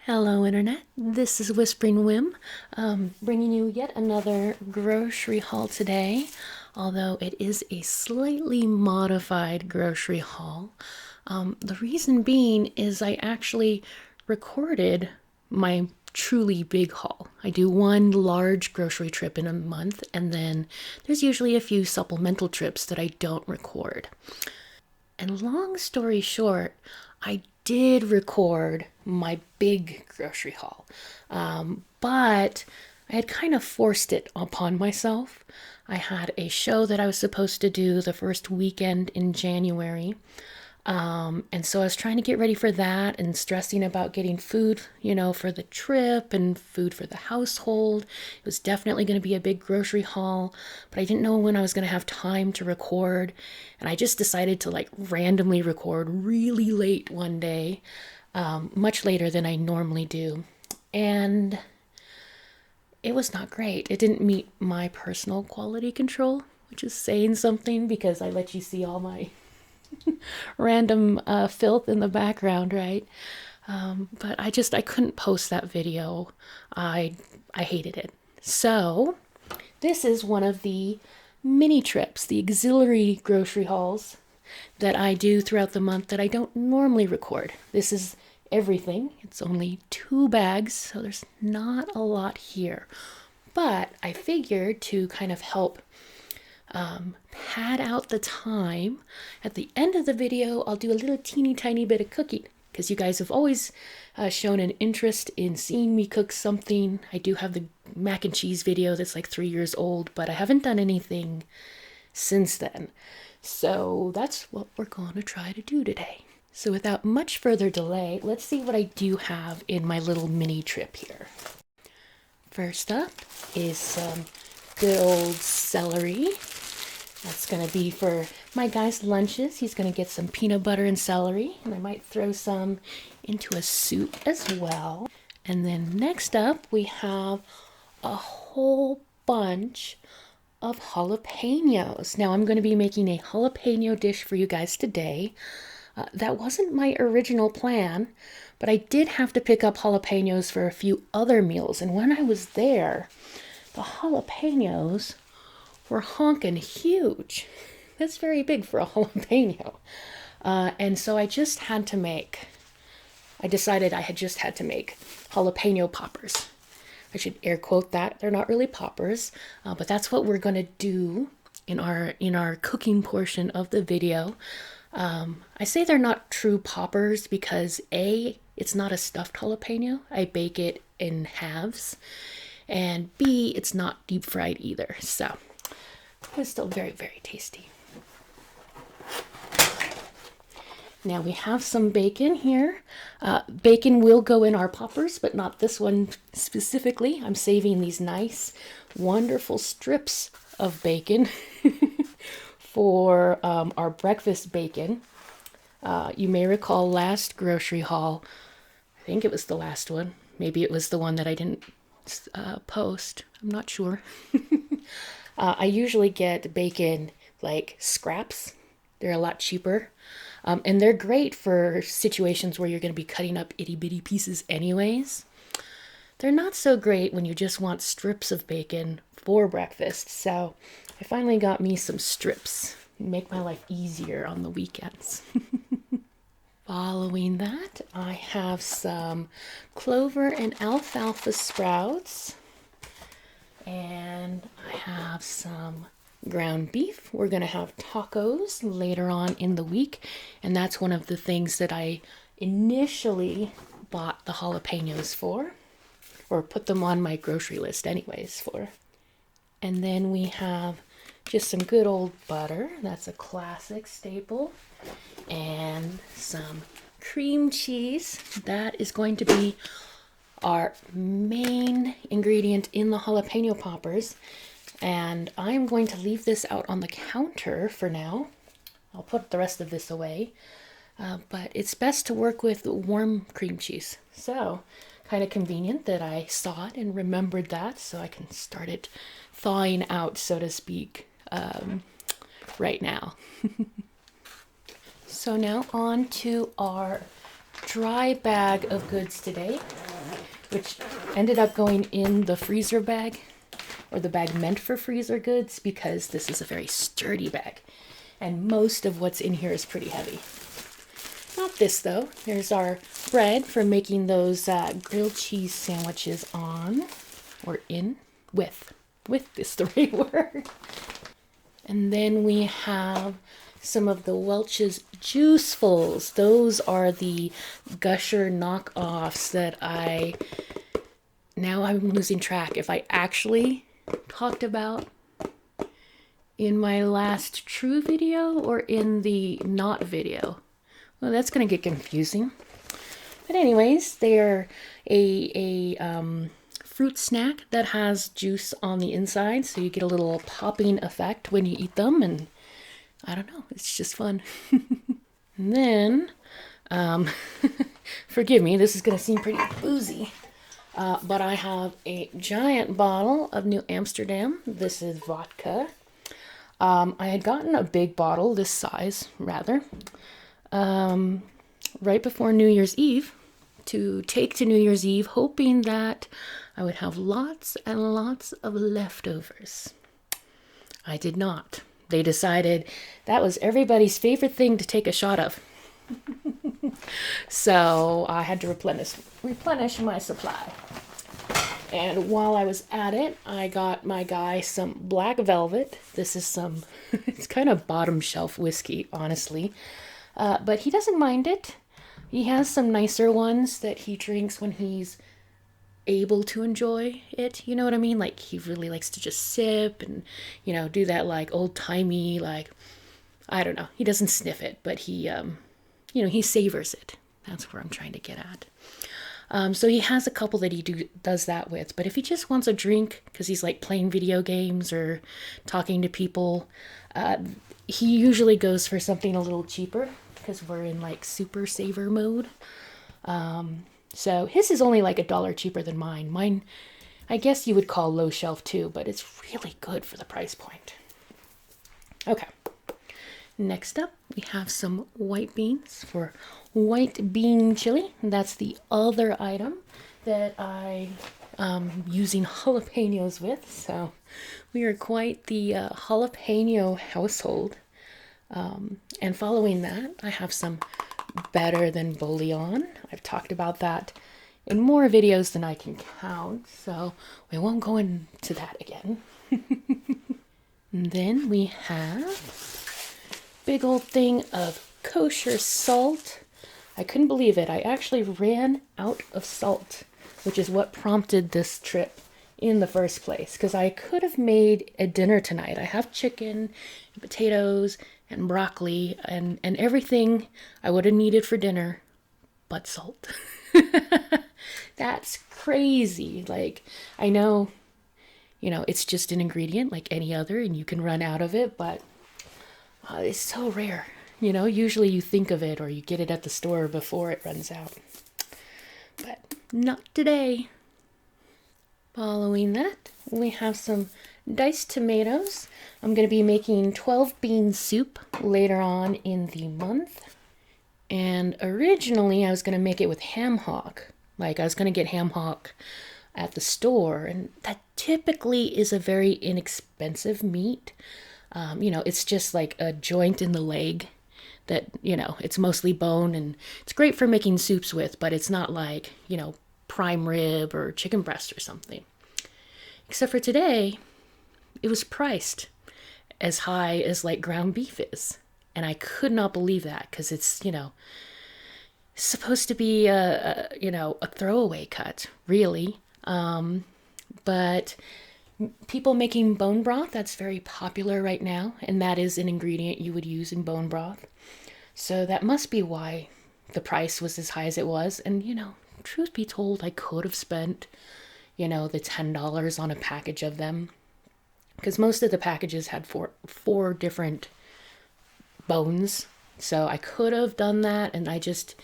Hello, Internet. This is Whispering Whim, bringing you yet another grocery haul today, although it is a slightly modified grocery haul. The reason being is I actually recorded my truly big haul. I do one large grocery trip in a month, and then there's usually a few supplemental trips that I don't record. And long story short, I did record my big grocery haul, but I had kind of forced it upon myself. I had a show that I was supposed to do the first weekend in January, and so I was trying to get ready for that and stressing about getting food, for the trip and food for the household. It was definitely going to be a big grocery haul, but I didn't know when I was going to have time to record. And I just decided to randomly record really late one day, much later than I normally do. And it was not great. It didn't meet my personal quality control, which is saying something because I let you see all my random filth in the background, right? But I couldn't post that video. I hated it. So this is one of the mini trips, the auxiliary grocery hauls that I do throughout the month that I don't normally record. This is everything. It's only 2 bags, so there's not a lot here. But I figured to kind of help pad out the time, at the end of the video, I'll do a little teeny tiny bit of cooking because you guys have always shown an interest in seeing me cook something. I do have the mac and cheese video that's like 3 years old, but I haven't done anything since then. So that's what we're going to try to do today. So without much further delay, let's see what I do have in my little mini trip here. First up is some good old celery. That's going to be for my guy's lunches. He's going to get some peanut butter and celery, and I might throw some into a soup as well. And then next up, we have a whole bunch of jalapenos. Now I'm going to be making a jalapeno dish for you guys today. That wasn't my original plan, but I did have to pick up jalapenos for a few other meals. And when I was there, the jalapenos were honking huge. That's very big for a jalapeno. And so I decided I had just had to make jalapeno poppers. I should air quote that. They're not really poppers, but that's what we're going to do in our cooking portion of the video. I say they're not true poppers because A, it's not a stuffed jalapeno. I bake it in halves. And B, it's not deep fried either. So it's still very, very tasty. Now we have some bacon here. Bacon will go in our poppers, but not this one specifically. I'm saving these nice, wonderful strips of bacon for our breakfast bacon. You may recall last grocery haul, I think it was the last one. Maybe it was the one that I didn't post. I'm not sure. I usually get bacon like scraps. They're a lot cheaper. And they're great for situations where you're going to be cutting up itty bitty pieces anyways. They're not so great when you just want strips of bacon for breakfast. So I finally got me some strips. Make my life easier on the weekends. Following that, I have some clover and alfalfa sprouts. And I have some ground beef. We're going to have tacos later on in the week. And that's one of the things that I initially bought the jalapenos for, or put them on my grocery list anyways for. And then we have just some good old butter. That's a classic staple. And some cream cheese. That is going to be our main ingredient in the jalapeno poppers. And I'm going to leave this out on the counter for now. I'll put the rest of this away. But it's best to work with warm cream cheese. So kind of convenient that I saw it and remembered that, so I can start it thawing out, so to speak, right now. So now on to our dry bag of goods today. which ended up going in the freezer bag, or the bag meant for freezer goods, because this is a very sturdy bag. And most of what's in here is pretty heavy. Not this though. There's our bread for making those grilled cheese sandwiches on, or in, with is the right word. And then we have some of the Welch's Juicefuls. Those are the Gusher knockoffs that now I'm losing track if I actually talked about in my last true video or in the not video. Well, that's going to get confusing. But anyways, they're a fruit snack that has juice on the inside, so you get a little popping effect when you eat them, and I don't know, it's just fun. And then, forgive me, this is going to seem pretty boozy, but I have a giant bottle of New Amsterdam. This is vodka. I had gotten a big bottle, this size, rather, right before New Year's Eve, to take to New Year's Eve, hoping that I would have lots and lots of leftovers. I did not. They decided that was everybody's favorite thing to take a shot of. So I had to replenish my supply. And while I was at it, I got my guy some black velvet. This is some, it's kind of bottom shelf whiskey, honestly. But he doesn't mind it. He has some nicer ones that he drinks when he's able to enjoy it. You know what I mean? Like, he really likes to just sip and, do that like old-timey, like, I don't know. He doesn't sniff it, but he, he savors it. That's where I'm trying to get at. So he has a couple that he does that with. But if he just wants a drink, because he's like playing video games or talking to people, he usually goes for something a little cheaper, because we're in like super saver mode. So his is only like $1 cheaper than mine. Mine, I guess you would call low shelf too, but it's really good for the price point. Okay. Next up, we have some white beans for white bean chili. That's the other item that I using jalapenos with. So we are quite the jalapeno household. And following that, I have some better than bouillon. I've talked about that in more videos than I can count, so we won't go into that again. And then we have big old thing of kosher salt. I couldn't believe it. I actually ran out of salt, which is what prompted this trip in the first place, because I could have made a dinner tonight. I have chicken, and potatoes, and broccoli, and everything I would have needed for dinner, but salt. That's crazy. Like, I know, it's just an ingredient like any other, and you can run out of it, but it's so rare. Usually you think of it or you get it at the store before it runs out. But not today. Following that, we have some diced tomatoes. I'm going to be making 12 bean soup later on in the month. And originally I was going to make it with ham hock. Like, I was going to get ham hock at the store, and that typically is a very inexpensive meat. It's just like a joint in the leg that, it's mostly bone, and it's great for making soups with, but it's not like, prime rib or chicken breast or something. Except for today, it was priced as high as like ground beef is. And I could not believe that, because it's, supposed to be a throwaway cut, really. But people making bone broth, that's very popular right now, and that is an ingredient you would use in bone broth. So that must be why the price was as high as it was. And, truth be told, I could have spent, the $10 on a package of them, because most of the packages had four different bones. So I could have done that, and I just,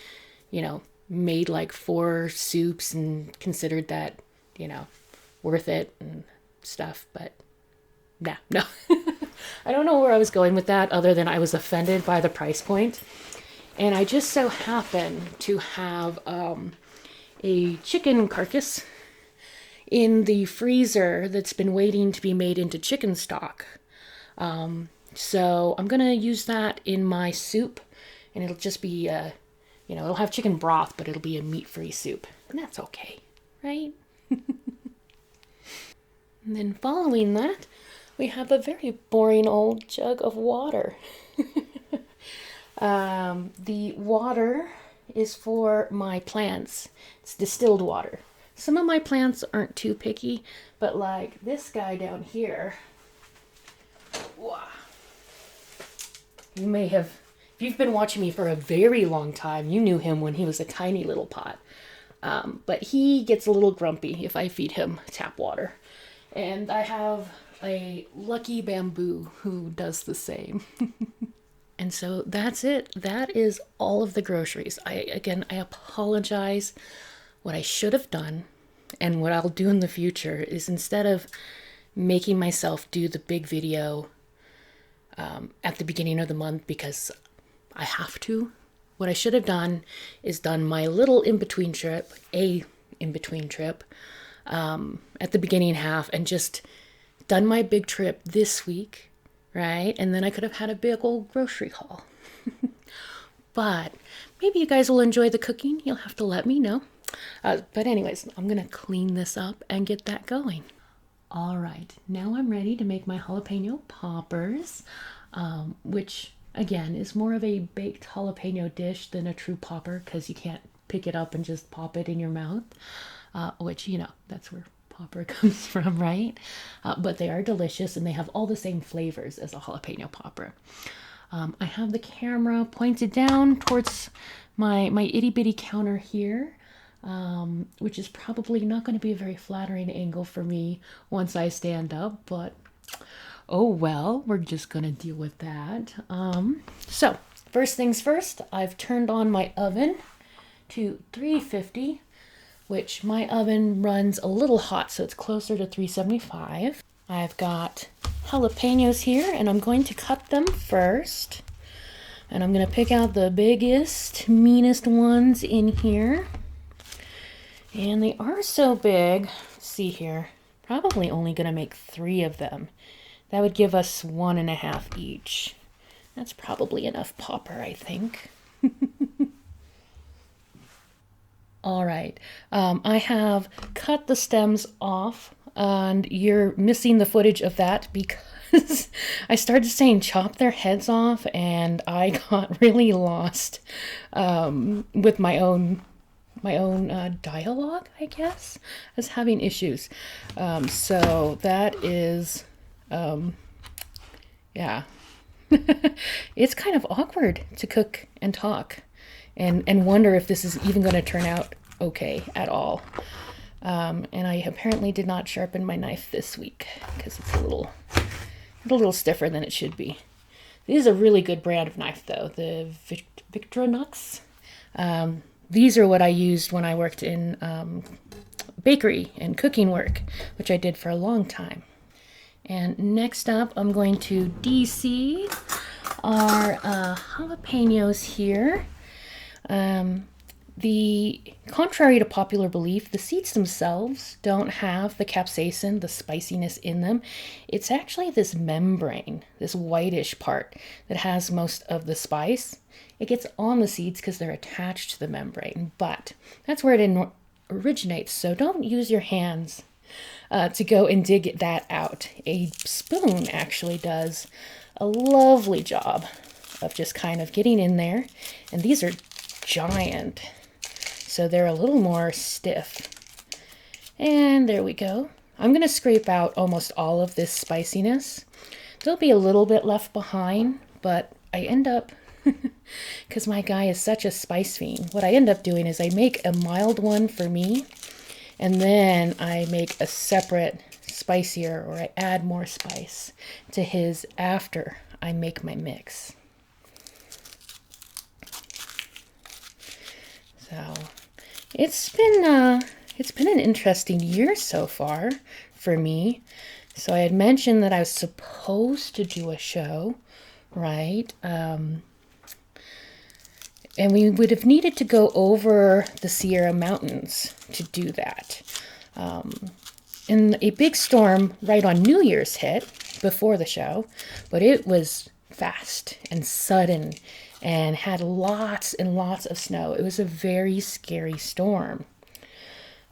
made like 4 soups and considered that, worth it and stuff. But no. I don't know where I was going with that, other than I was offended by the price point. And I just so happen to have a chicken carcass in the freezer that's been waiting to be made into chicken stock. So I'm gonna use that in my soup, and it'll just be, it'll have chicken broth, but it'll be a meat-free soup, and that's okay, right? And then following that, we have a very boring old jug of water. The water is for my plants. It's distilled water. Some of my plants aren't too picky, but like this guy down here, wow. You may have, if you've been watching me for a very long time, you knew him when he was a tiny little pot. But he gets a little grumpy if I feed him tap water. And I have a lucky bamboo who does the same. And so that's it. That is all of the groceries. I apologize. What I should have done, and what I'll do in the future, is instead of making myself do the big video at the beginning of the month because I have to, what I should have done is done my little in-between trip, at the beginning half, and just done my big trip this week, right? And then I could have had a big old grocery haul. But maybe you guys will enjoy the cooking. You'll have to let me know. But anyways, I'm gonna clean this up and get that going. All right, now I'm ready to make my jalapeno poppers, which again is more of a baked jalapeno dish than a true popper because you can't pick it up and just pop it in your mouth, which, that's where popper comes from, right? But they are delicious and they have all the same flavors as a jalapeno popper. I have the camera pointed down towards my itty bitty counter here, which is probably not going to be a very flattering angle for me once I stand up, but oh well, we're just going to deal with that. So first things first, I've turned on my oven to 350, which my oven runs a little hot, so it's closer to 375. I've got jalapenos here, and I'm going to cut them first. And I'm going to pick out the biggest, meanest ones in here. And they are so big. Let's see here. Probably only going to make 3 of them. That would give us 1.5 each. That's probably enough popper, I think. All right. I have cut the stems off, and you're missing the footage of that because I started saying chop their heads off, and I got really lost with my own dialogue, I guess. I was having issues. So that is, yeah. It's kind of awkward to cook and talk and wonder if this is even going to turn out okay at all. And I apparently did not sharpen my knife this week because it's a little stiffer than it should be. This is a really good brand of knife, though, the Victorinox. These are what I used when I worked in bakery and cooking work, which I did for a long time. And next up, I'm going to de-seed our jalapenos here. Contrary to popular belief, the seeds themselves don't have the capsaicin, the spiciness in them. It's actually this membrane, this whitish part, that has most of the spice. It gets on the seeds because they're attached to the membrane, but that's where it originates, so don't use your hands to go and dig that out. A spoon actually does a lovely job of just kind of getting in there, and these are giant, so they're a little more stiff. And there we go. I'm going to scrape out almost all of this spiciness. There'll be a little bit left behind, but I end up, because my guy is such a spice fiend, what I end up doing is I make a mild one for me, and then I make a separate spicier, or I add more spice to his after I make my mix. So it's been an interesting year so far for me. So I had mentioned that I was supposed to do a show, right? And we would have needed to go over the Sierra Mountains to do that. And a big storm right on New Year's hit before the show, but it was fast and sudden and had lots and lots of snow. It was a very scary storm.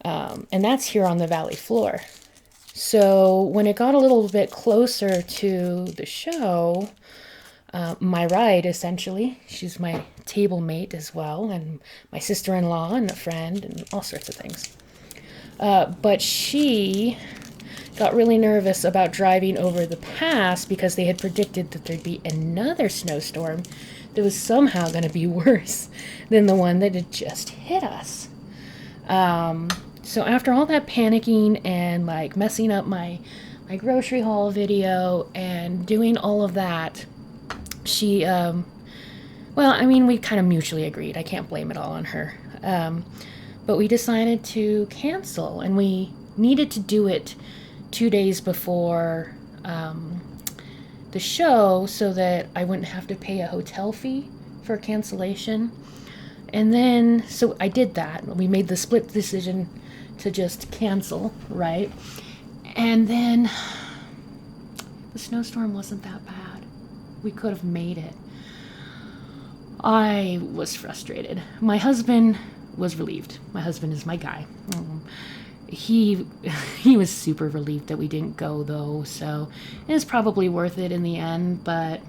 And that's here on the valley floor. So when it got a little bit closer to the show, my ride, essentially, she's my table mate as well, and my sister-in-law and a friend and all sorts of things. But she got really nervous about driving over the pass because they had predicted that there'd be another snowstorm that was somehow going to be worse than the one that had just hit us. So after all that panicking and like messing up my grocery haul video and doing all of that, she, well, I mean, we kind of mutually agreed. I can't blame it all on her. But we decided to cancel, and we needed to do it 2 days before the show so that I wouldn't have to pay a hotel fee for cancellation. And then, so I did that. We made the split decision to just cancel, right? And then the snowstorm wasn't that bad. We could have made it. I was frustrated. My husband was relieved. My husband is my guy. He was super relieved that we didn't go, though, so it's probably worth it in the end, but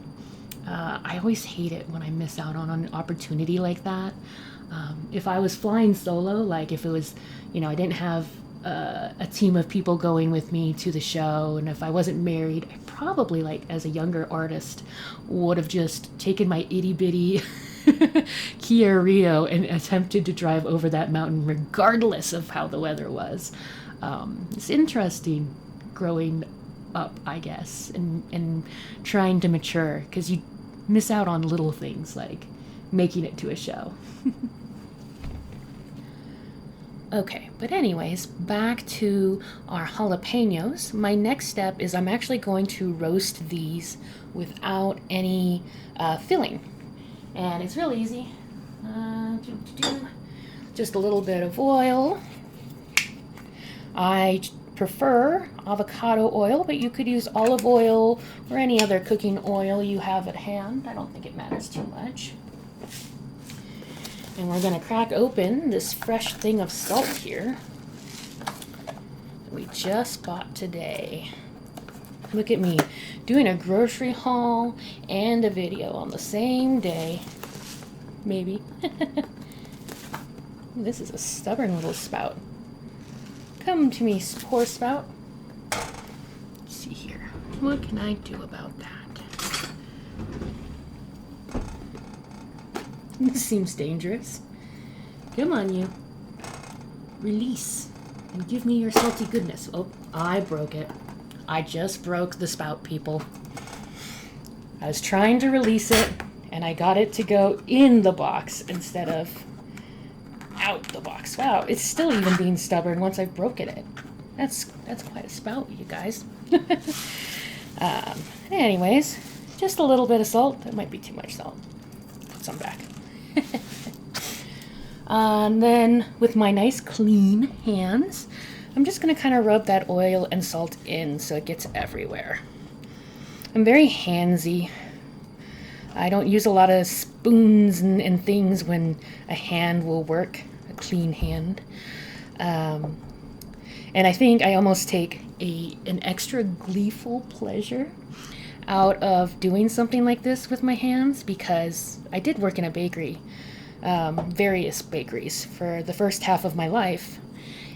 I always hate it when I miss out on an opportunity like that. If I was flying solo, like if it was, I didn't have a team of people going with me to the show, and if I wasn't married, I probably, like, as a younger artist, would have just taken my itty-bitty Kia Rio and attempted to drive over that mountain regardless of how the weather was. It's interesting growing up, I guess, and trying to mature, because you miss out on little things like making it to a show. Okay, but anyways, back to our jalapenos. My next step is I'm actually going to roast these without any filling. And it's real easy. Just a little bit of oil. I prefer avocado oil, but you could use olive oil or any other cooking oil you have at hand. I don't think it matters too much. And we're going to crack open this fresh thing of salt here that we just bought today. Look at me doing a grocery haul and a video on the same day. Maybe. This is a stubborn little spout. Come to me, poor spout. Let's see here. What can I do about that? This seems dangerous. Come on, you. Release and give me your salty goodness. Oh, I broke it. I just broke the spout, people. I was trying to release it, and I got it to go in the box instead of out the box. Wow, it's still even being stubborn once I've broken it. That's quite a spout, you guys. Anyways, just a little bit of salt. That might be too much salt. Put some back. And then with my nice clean hands, I'm just going to kind of rub that oil and salt in so it gets everywhere. I'm very handsy. I don't use a lot of spoons and things when a hand will work, a clean hand. And I think I almost take an extra gleeful pleasure out of doing something like this with my hands, because I did work in a bakery, various bakeries, for the first half of my life.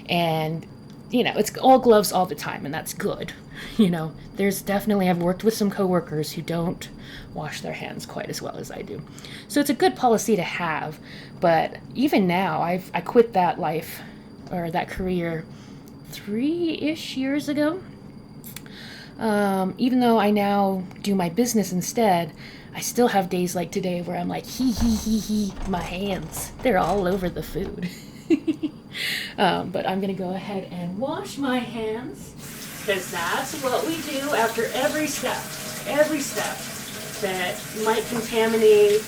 And it's all gloves all the time, and that's good. There's definitely, I've worked with some coworkers who don't wash their hands quite as well as I do. So it's a good policy to have. But even now, I quit that life, or that career, 3-ish years ago. Even though I now do my business instead, I still have days like today where I'm like, my hands, they're all over the food. But I'm going to go ahead and wash my hands, because that's what we do after every step that might contaminate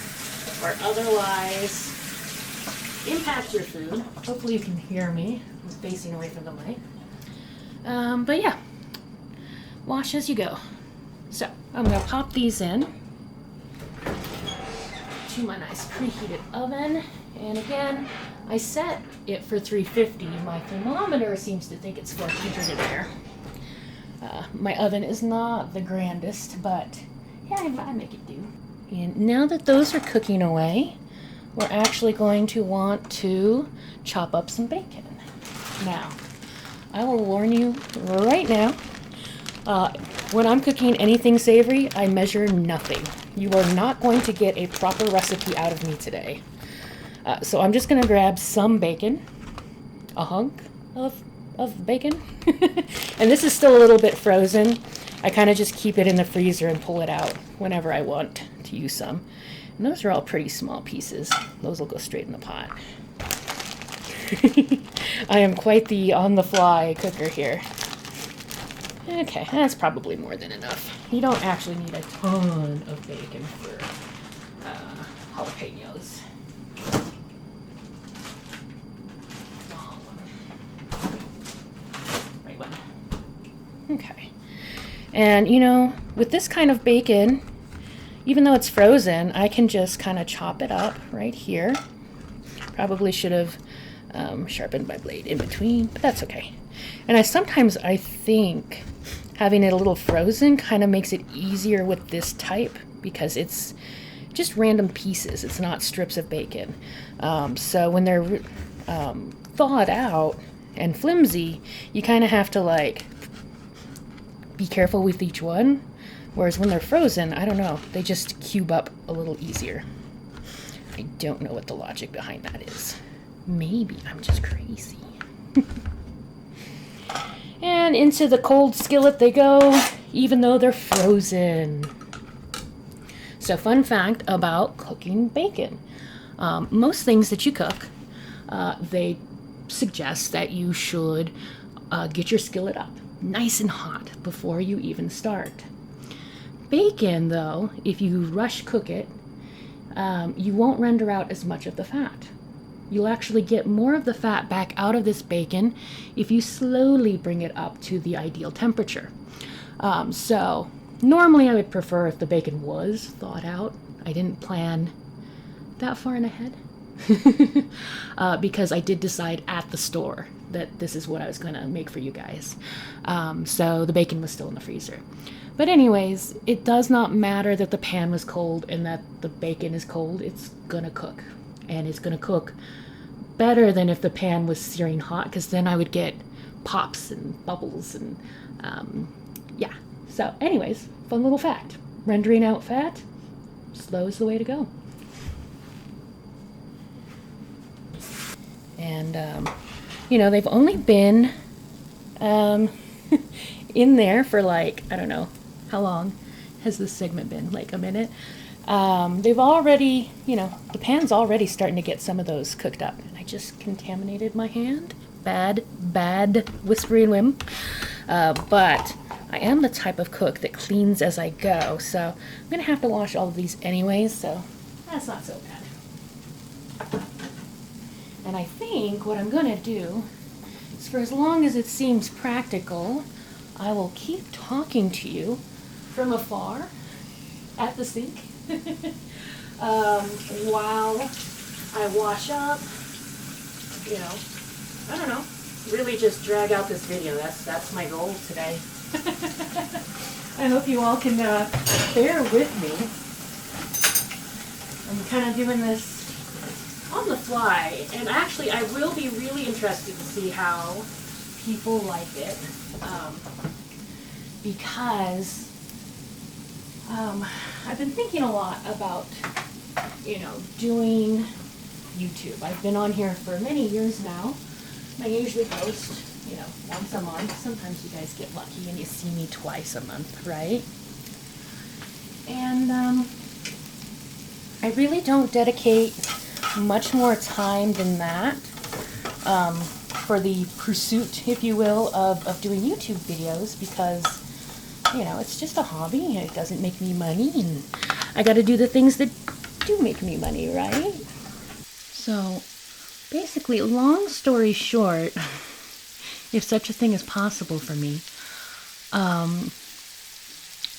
or otherwise impact your food. Hopefully you can hear me. I'm facing away from the mic. But yeah, wash as you go. So I'm gonna pop these in to my nice preheated oven. And again, I set it for 350. My thermometer seems to think it's 400 in there. My oven is not the grandest, but yeah, I make it do. And now that those are cooking away, we're actually going to want to chop up some bacon. Now, I will warn you right now, when I'm cooking anything savory, I measure nothing. You are not going to get a proper recipe out of me today. So I'm just going to grab some bacon, a hunk of bacon, and this is still a little bit frozen. I kind of just keep it in the freezer and pull it out whenever I want to use some. And those are all pretty small pieces. Those will go straight in the pot. I am quite the on-the-fly cooker here. Okay, that's probably more than enough. You don't actually need a ton of bacon for jalapenos. Right one. Okay. And you know, with this kind of bacon, even though it's frozen, I can just kind of chop it up right here. Probably should have sharpened my blade in between, but that's okay. And sometimes I think having it a little frozen kind of makes it easier with this type because it's just random pieces. It's not strips of bacon. So when they're thawed out and flimsy, you kind of have to like be careful with each one. Whereas when they're frozen, I don't know, they just cube up a little easier. I don't know what the logic behind that is. Maybe I'm just crazy. And into the cold skillet they go, even though they're frozen. So fun fact about cooking bacon. Most things that you cook, they suggest that you should get your skillet up nice and hot before you even start. Bacon, though, if you rush cook it, you won't render out as much of the fat. You'll actually get more of the fat back out of this bacon if you slowly bring it up to the ideal temperature. So normally I would prefer if the bacon was thawed out. I didn't plan that far in ahead because I did decide at the store that this is what I was going to make for you guys. So the bacon was still in the freezer. But anyways, it does not matter that the pan was cold and that the bacon is cold. It's going to cook. And it's going to cook better than if the pan was searing hot, because then I would get pops and bubbles and yeah. So anyways, fun little fact. Rendering out fat, slow is the way to go. And, you know, they've only been in there for like, I don't know, how long has this segment been? Like a minute? They've already, you know, the pan's already starting to get some of those cooked up. And I just contaminated my hand. Bad whispering whim. But I am the type of cook that cleans as I go. So I'm going to have to wash all of these anyways. So that's not so bad. And I think what I'm going to do is, for as long as it seems practical, I will keep talking to you from afar at the sink. While I wash up, you know, I don't know, really just drag out this video. That's my goal today. I hope you all can bear with me. I'm kind of doing this on the fly, and actually I will be really interested to see how people like it, because I've been thinking a lot about, you know, doing YouTube. I've been on here for many years now. I usually post, you know, once a month. Sometimes you guys get lucky and you see me twice a month, right? And I really don't dedicate much more time than that for the pursuit, if you will, of doing YouTube videos, because, you know, it's just a hobby. It doesn't make me money, and I got to do the things that do make me money, right? So basically, long story short, if such a thing is possible for me,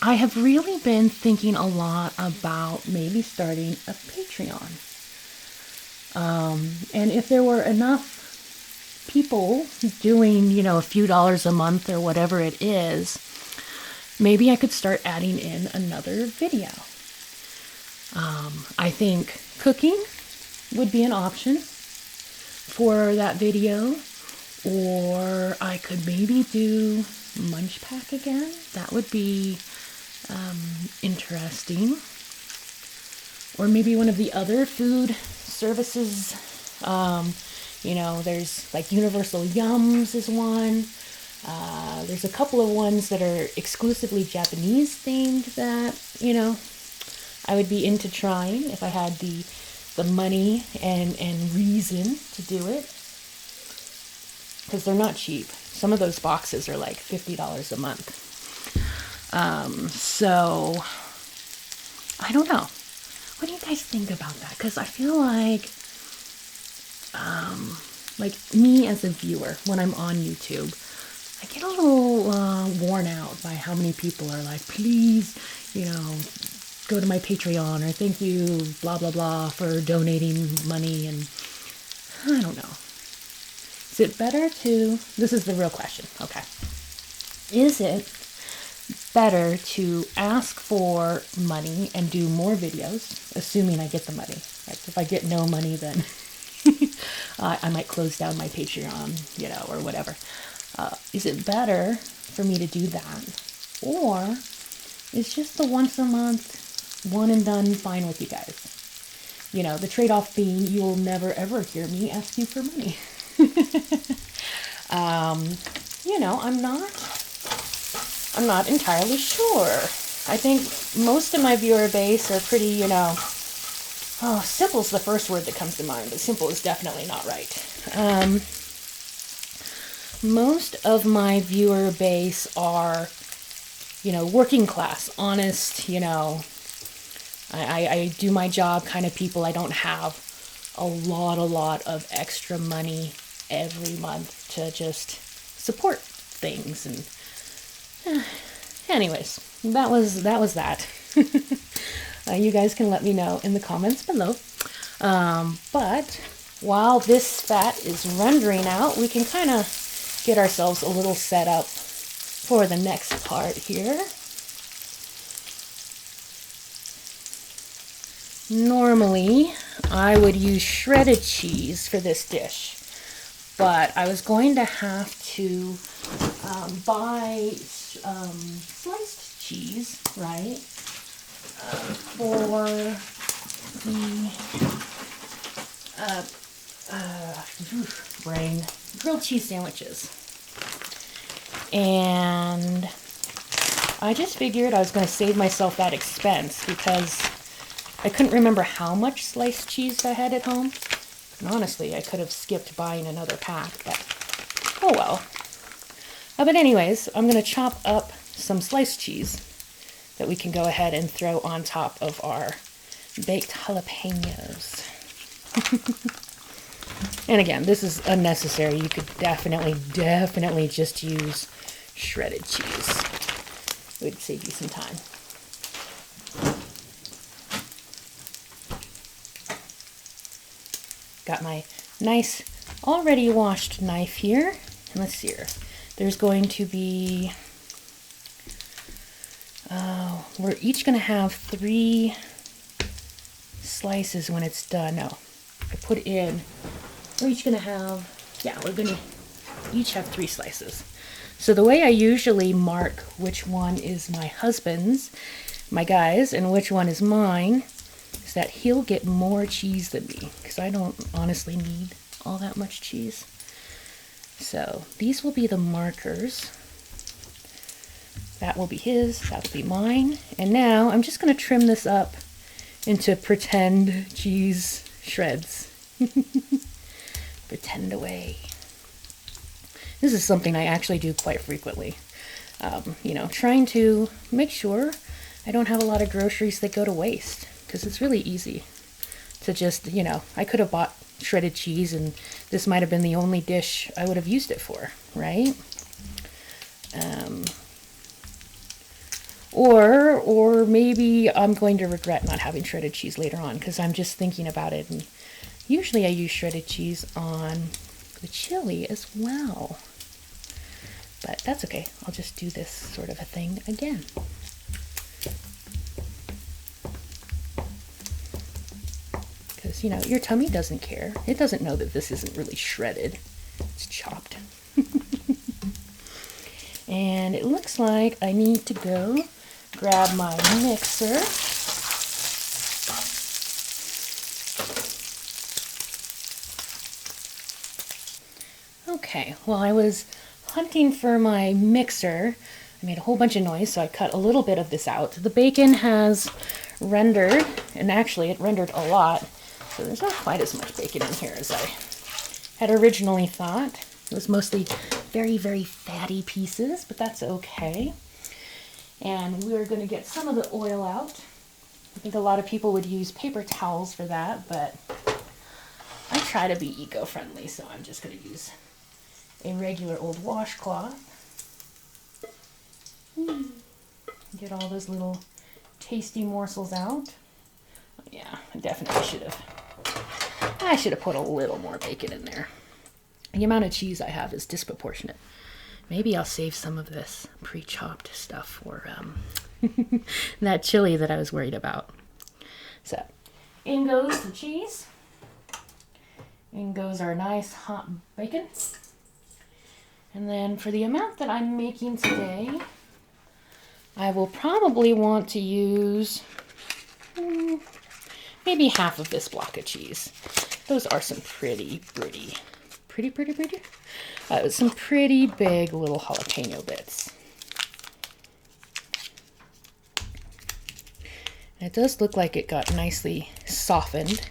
I have really been thinking a lot about maybe starting a Patreon. And if there were enough people doing, a few dollars a month or whatever it is, maybe I could start adding in another video. I think cooking would be an option for that video, or I could maybe do Munch Pack again. That would be interesting. Or maybe one of the other food services. There's like Universal Yums is one. There's a couple of ones that are exclusively Japanese themed that, I would be into trying if I had the money and reason to do it. Because they're not cheap. Some of those boxes are like $50 a month. So, I don't know. What do you guys think about that? Because I feel like me as a viewer, when I'm on YouTube, I get a little worn out by how many people are like, please, go to my Patreon, or thank you, blah, blah, blah, for donating money, and I don't know. Is it better to, this is the real question, okay. Is it better to ask for money and do more videos, assuming I get the money? Like, if I get no money, then I might close down my Patreon, or whatever. Is it better for me to do that? Or is just the once a month, one and done fine with you guys? The trade-off being you'll never ever hear me ask you for money. I'm not entirely sure. I think most of my viewer base are pretty, simple's the first word that comes to mind, but simple is definitely not right. Most of my viewer base are, working class, honest, I do my job kind of people. I don't have a lot of extra money every month to just support things. And anyways, that was that. You guys can let me know in the comments below. But while this fat is rendering out, we can kind of get ourselves a little set up for the next part here. Normally, I would use shredded cheese for this dish, but I was going to have to buy sliced cheese, right, for the grilled cheese sandwiches. And I just figured I was going to save myself that expense because I couldn't remember how much sliced cheese I had at home. And honestly, I could have skipped buying another pack, but oh well. But anyways, I'm going to chop up some sliced cheese that we can go ahead and throw on top of our baked jalapenos. And again, this is unnecessary. You could definitely just use shredded cheese. It would save you some time. Got my nice already washed knife here. And let's see here. There's going to be, we're each going to have 3 slices when it's done. No, I put in, we're each going to have, we're going to each have 3 slices. So the way I usually mark which one is my husband's, my guy's, and which one is mine, is that he'll get more cheese than me, because I don't honestly need all that much cheese. So these will be the markers. That will be his, that will be mine. And now I'm just going to trim this up into pretend cheese shreds. Pretend away. This is something I actually do quite frequently. Trying to make sure I don't have a lot of groceries that go to waste, because it's really easy to just, I could have bought shredded cheese, and this might have been the only dish I would have used it for, right? Or maybe I'm going to regret not having shredded cheese later on, because I'm just thinking about it, and usually I use shredded cheese on the chili as well. But that's okay. I'll just do this sort of a thing again. Because, you know, your tummy doesn't care. It doesn't know that this isn't really shredded. It's chopped. And it looks like I need to go grab my mixer. Okay, while I was hunting for my mixer, I made a whole bunch of noise, so I cut a little bit of this out. The bacon has rendered, and actually it rendered a lot, so there's not quite as much bacon in here as I had originally thought. It was mostly very, very fatty pieces, but that's okay. And we're going to get some of the oil out. I think a lot of people would use paper towels for that, but I try to be eco-friendly, so I'm just going to use a regular old washcloth. Get all those little tasty morsels out. Yeah, I definitely should have put a little more bacon in there. The amount of cheese I have is disproportionate. Maybe I'll save some of this pre-chopped stuff for that chili that I was worried about. So, in goes the cheese. In goes our nice hot bacon. And then for the amount that I'm making today, I will probably want to use maybe half of this block of cheese. Those are some pretty some pretty big little jalapeno bits. And it does look like it got nicely softened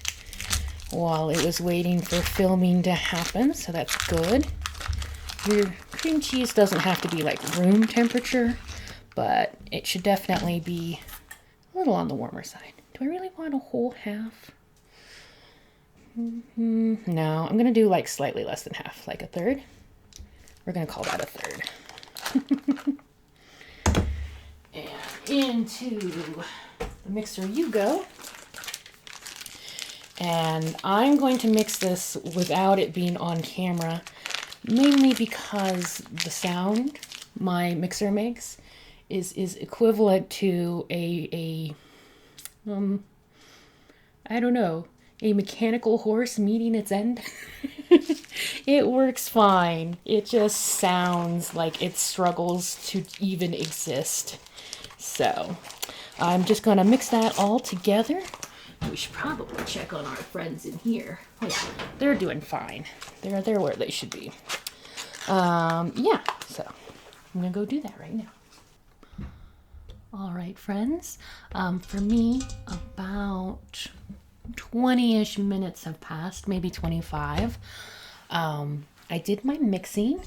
while it was waiting for filming to happen, so that's good. Your cream cheese doesn't have to be like room temperature, but it should definitely be a little on the warmer side. Do I really want a whole half? No, I'm going to do like slightly less than half, like a third. We're going to call that a third. And into the mixer you go. And I'm going to mix this without it being on camera, mainly because the sound my mixer makes is equivalent to I don't know, a mechanical horse meeting its end. It works fine. It just sounds like it struggles to even exist. So I'm just going to mix that all together. We should probably check on our friends in here. Oh, yeah, they're doing fine. They're where they should be. Yeah, so I'm going to go do that right now. All right, friends. For me, about 20-ish minutes have passed, maybe 25. I did my mixing,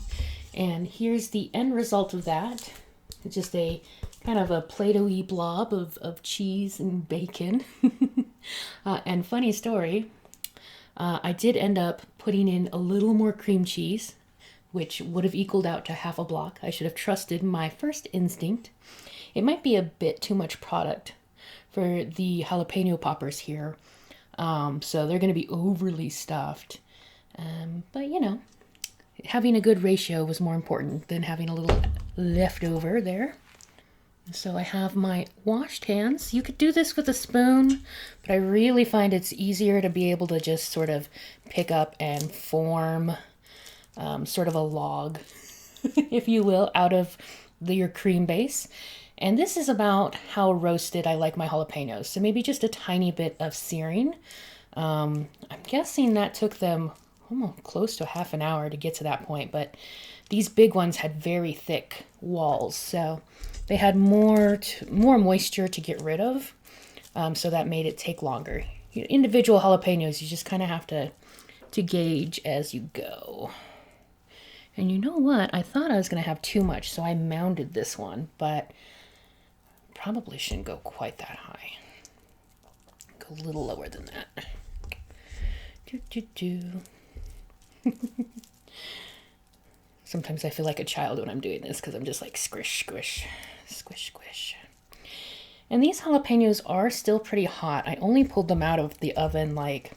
and here's the end result of that. It's just a kind of a Play-Doh-y blob of cheese and bacon. And funny story, I did end up putting in a little more cream cheese, which would have equaled out to half a block. I should have trusted my first instinct. It might be a bit too much product for the jalapeno poppers here. So they're going to be overly stuffed. But you know, having a good ratio was more important than having a little leftover there. So I have my washed hands. You could do this with a spoon, but I really find it's easier to be able to just sort of pick up and form sort of a log, if you will, out of your cream base. And this is about how roasted I like my jalapenos. So maybe just a tiny bit of searing. I'm guessing that took them almost close to half an hour to get to that point, but these big ones had very thick walls, so they had more moisture to get rid of, so that made it take longer. Individual jalapenos, you just kind of have to gauge as you go. And you know what? I thought I was going to have too much, so I mounded this one, but probably shouldn't go quite that high. Go a little lower than that. Do, do, do. Sometimes I feel like a child when I'm doing this because I'm just like squish, squish, squish, squish. And these jalapenos are still pretty hot. I only pulled them out of the oven like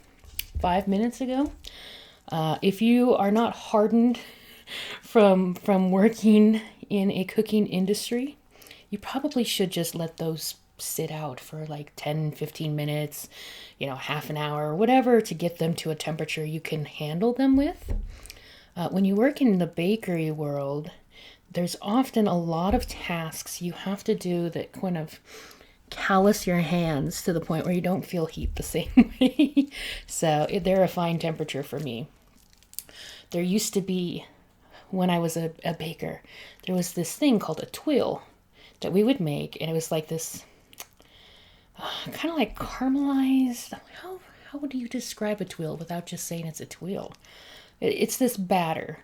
5 minutes ago. If you are not hardened from working in a cooking industry, you probably should just let those sit out for like 10-15 minutes, half an hour, whatever, to get them to a temperature you can handle them with. When you work in the bakery world, there's often a lot of tasks you have to do that kind of callous your hands to the point where you don't feel heat the same way. So they're a fine temperature for me. There used to be, when I was a baker, there was this thing called a tuile that we would make, and it was like this kind of like caramelized. How would you describe a tuile without just saying it's a tuile? It's this batter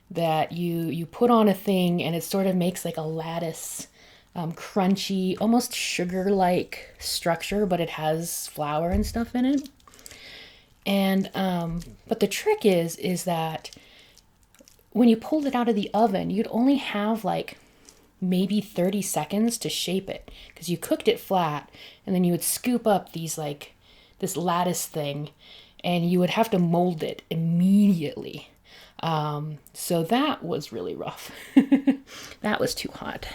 that you put on a thing, and it sort of makes like a lattice, crunchy, almost sugar-like structure, but it has flour and stuff in it. And but the trick is that when you pulled it out of the oven, you'd only have like maybe 30 seconds to shape it, because you cooked it flat, and then you would scoop up this lattice thing, and you would have to mold it immediately. So that was really rough. That was too hot.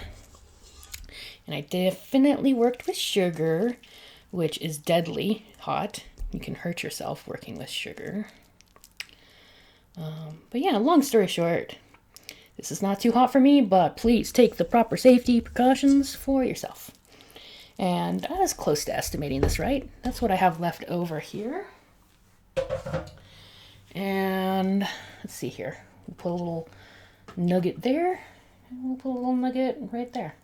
And I definitely worked with sugar, which is deadly hot. You can hurt yourself working with sugar. But yeah, long story short, this is not too hot for me, but please take the proper safety precautions for yourself. And I was close to estimating this right. That's what I have left over here. And let's see here. We'll put a little nugget there, and we'll put a little nugget right there.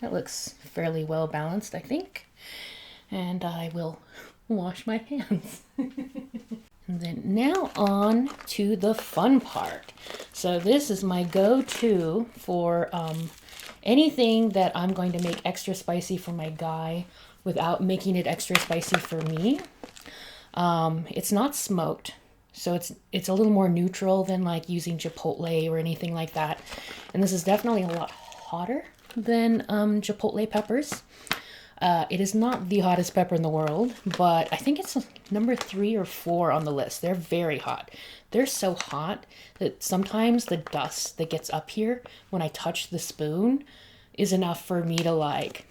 That looks fairly well balanced, I think. And I will wash my hands. And then now on to the fun part. So this is my go-to for anything that I'm going to make extra spicy for my guy without making it extra spicy for me. It's not smoked, so it's a little more neutral than like using chipotle or anything like that. And this is definitely a lot hotter than chipotle peppers. It is not the hottest pepper in the world, but I think it's number 3 or 4 on the list. They're very hot. They're so hot that sometimes the dust that gets up here when I touch the spoon is enough for me to like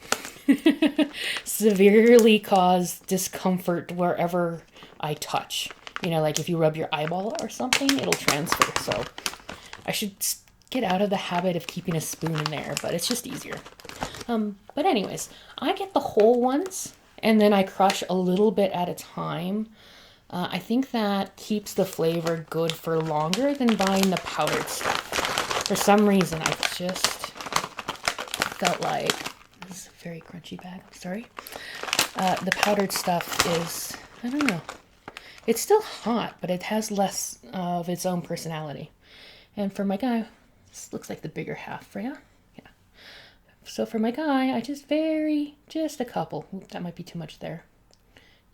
severely cause discomfort wherever I touch. Like if you rub your eyeball or something, it'll transfer. So I should get out of the habit of keeping a spoon in there, but it's just easier. But anyways, I get the whole ones, and then I crush a little bit at a time. I think that keeps the flavor good for longer than buying the powdered stuff. For some reason, I just felt like, this is a very crunchy bag, I'm sorry. The powdered stuff is, I don't know. It's still hot, but it has less of its own personality. And for my guy, this looks like the bigger half, yeah? Yeah. So for my guy, I just a couple. Oop, that might be too much there.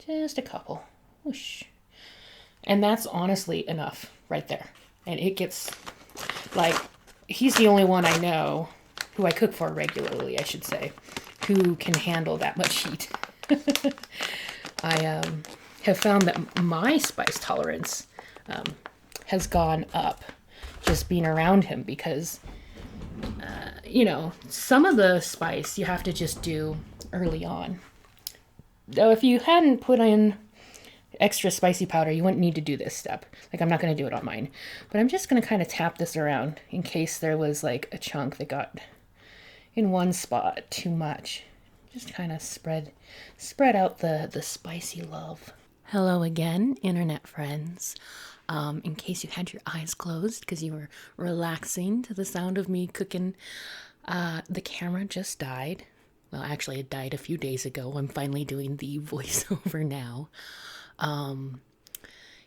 Just a couple. Whoosh. And that's honestly enough right there. And it gets, like, he's the only one I know, who I cook for regularly, I should say, who can handle that much heat. I have found that my spice tolerance has gone up just being around him, because some of the spice you have to just do early on. Though if you hadn't put in extra spicy powder, you wouldn't need to do this step. Like, I'm not going to do it on mine, but I'm just going to kind of tap this around in case there was like a chunk that got in one spot too much. Just kind of spread out the spicy love. Hello again, internet friends. In case you had your eyes closed because you were relaxing to the sound of me cooking, the camera just died. Well, actually, it died a few days ago. I'm finally doing the voiceover now.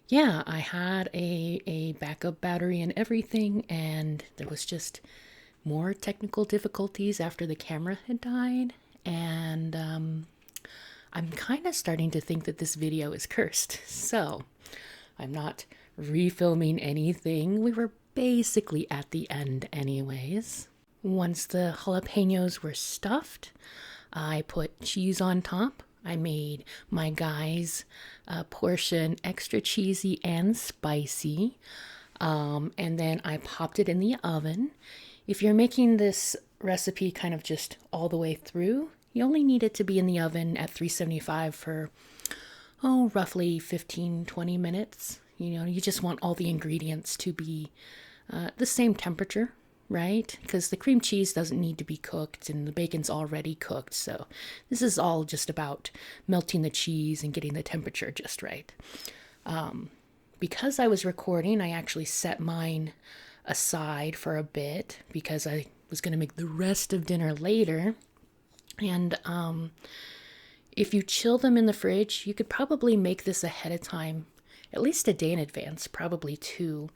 Yeah, I had a backup battery and everything, and there was just more technical difficulties after the camera had died, and I'm kind of starting to think that this video is cursed. So I'm not refilming anything. We were basically at the end anyways. Once the jalapenos were stuffed, I put cheese on top. I made my guys' portion extra cheesy and spicy. And then I popped it in the oven. If you're making this recipe kind of just all the way through, you only need it to be in the oven at 375 for, roughly 15-20 minutes. You just want all the ingredients to be the same temperature, right? Because the cream cheese doesn't need to be cooked and the bacon's already cooked. So this is all just about melting the cheese and getting the temperature just right. Because I was recording, I actually set mine aside for a bit because I was going to make the rest of dinner later. And if you chill them in the fridge, you could probably make this ahead of time, at least a day in advance, probably two.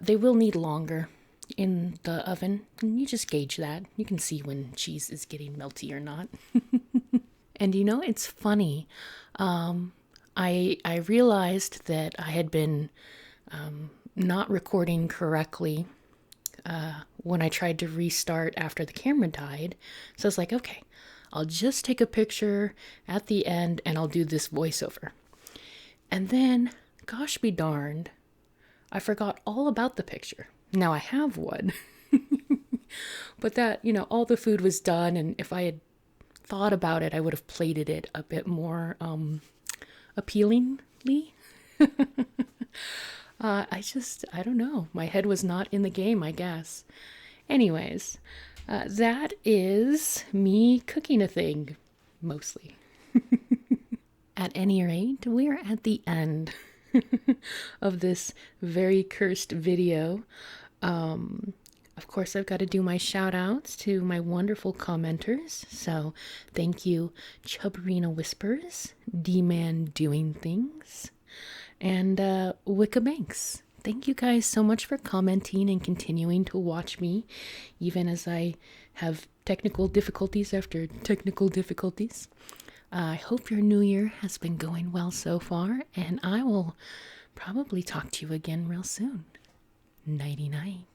They will need longer in the oven, and you just gauge that. You can see when cheese is getting melty or not. And it's funny. I realized that I had been not recording correctly when I tried to restart after the camera died. So I was like, okay, I'll just take a picture at the end and I'll do this voiceover. And then, gosh be darned, I forgot all about the picture. Now I have one. But that, all the food was done, and if I had thought about it, I would have plated it a bit more appealingly. I don't know. My head was not in the game, I guess. Anyways, that is me cooking a thing, mostly. At any rate, we're at the end of this very cursed video. Of course, I've got to do my shout outs to my wonderful commenters. So thank you, Chubberina Whispers, D-Man Doing Things, and Wicca Banks. Thank you guys so much for commenting and continuing to watch me, even as I have technical difficulties after technical difficulties. I hope your new year has been going well so far, and I will probably talk to you again real soon. Nighty night.